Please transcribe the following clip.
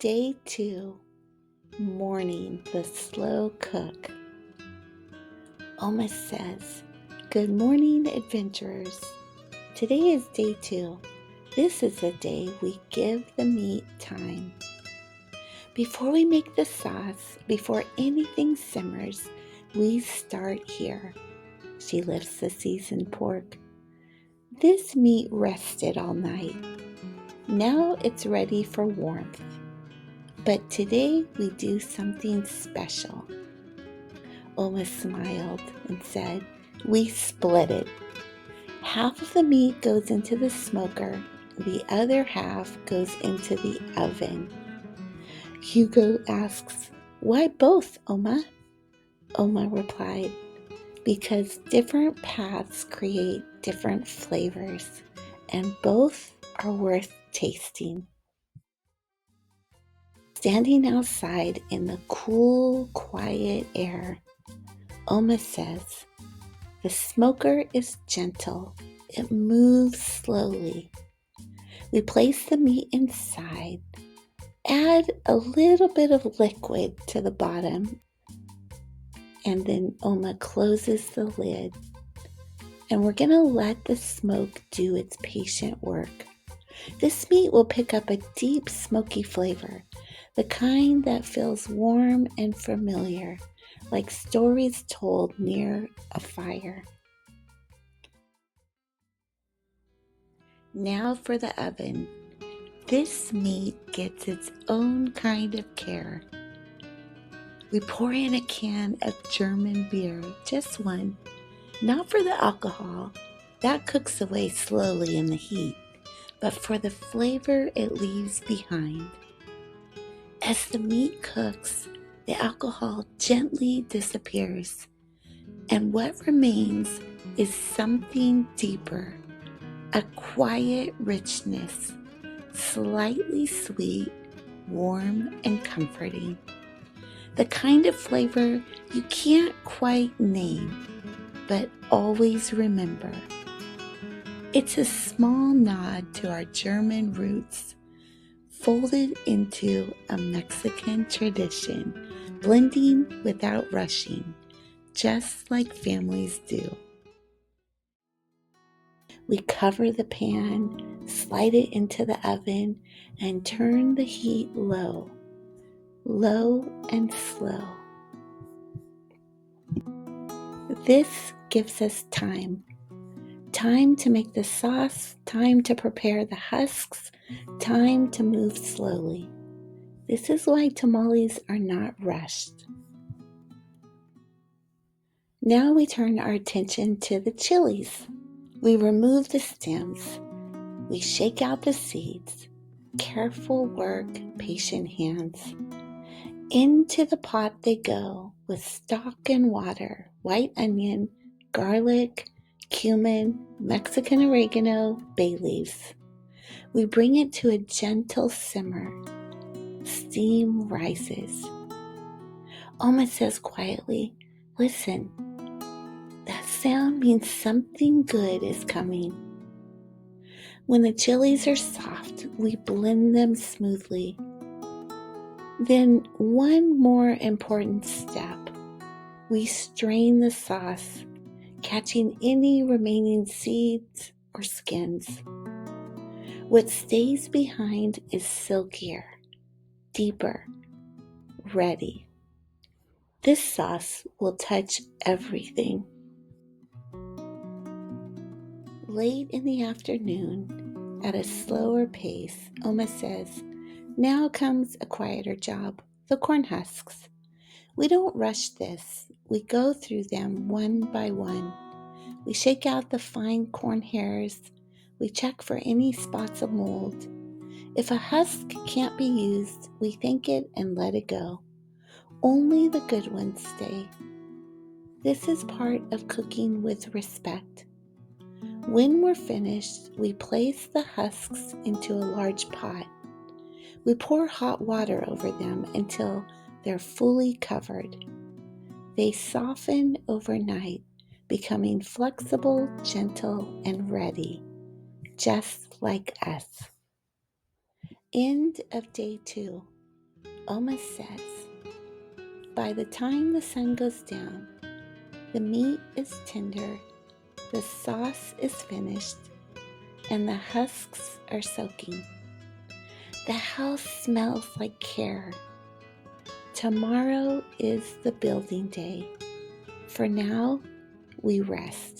Day 2, Morning, the Slow Cook. Oma says, "Good morning, adventurers. Today is day 2. This is the day we give the meat time. Before we make the sauce, before anything simmers, we start here." She lifts the seasoned pork. "This meat rested all night. Now it's ready for warmth. But today we do something special." Oma smiled and said, "We split it. Half of the meat goes into the smoker, the other half goes into the oven." Hugo asks, "Why both, Oma?" Oma replied, "Because different paths create different flavors, and both are worth tasting." Standing outside in the cool, quiet air, Oma says, "The smoker is gentle. It moves slowly. We place the meat inside, add a little bit of liquid to the bottom, and then Oma closes the lid. And we're going to let the smoke do its patient work. This meat will pick up a deep, smoky flavor, the kind that feels warm and familiar, like stories told near a fire. Now for the oven. This meat gets its own kind of care. We pour in a can of German beer, just one, not for the alcohol, that cooks away slowly in the heat, but for the flavor it leaves behind. As the meat cooks, the alcohol gently disappears, and what remains is something deeper, a quiet richness, slightly sweet, warm, and comforting. The kind of flavor you can't quite name, but always remember. It's a small nod to our German roots, folded into a Mexican tradition, blending without rushing, just like families do. We cover the pan, slide it into the oven, and turn the heat low, low and slow. This gives us time to make the sauce, time to prepare the husks, time to move slowly. This is why tamales are not rushed. Now we turn our attention to the chiles. We remove the stems. We shake out the seeds. Careful work, patient hands. Into the pot they go with stock and water, white onion, garlic, cumin, Mexican oregano, bay leaves. We bring it to a gentle simmer. Steam rises. Oma says quietly, "Listen, that sound means something good is coming." When the chilies are soft, we blend them smoothly. Then one more important step. We strain the sauce, catching any remaining seeds or skins. What stays behind is silkier, deeper, ready. This sauce will touch everything. Late in the afternoon, at a slower pace, Oma says, "Now comes a quieter job, the corn husks. We don't rush this. We go through them one by one. We shake out the fine corn hairs. We check for any spots of mold. If a husk can't be used, we think it and let it go. Only the good ones stay." This is part of cooking with respect. When we're finished, we place the husks into a large pot. We pour hot water over them until they're fully covered. They soften overnight, becoming flexible, gentle, and ready, just like us. End of day 2. Oma says, by the time the sun goes down, the meat is tender, the sauce is finished, and the husks are soaking. The house smells like care. Tomorrow is the building day. For now, we rest.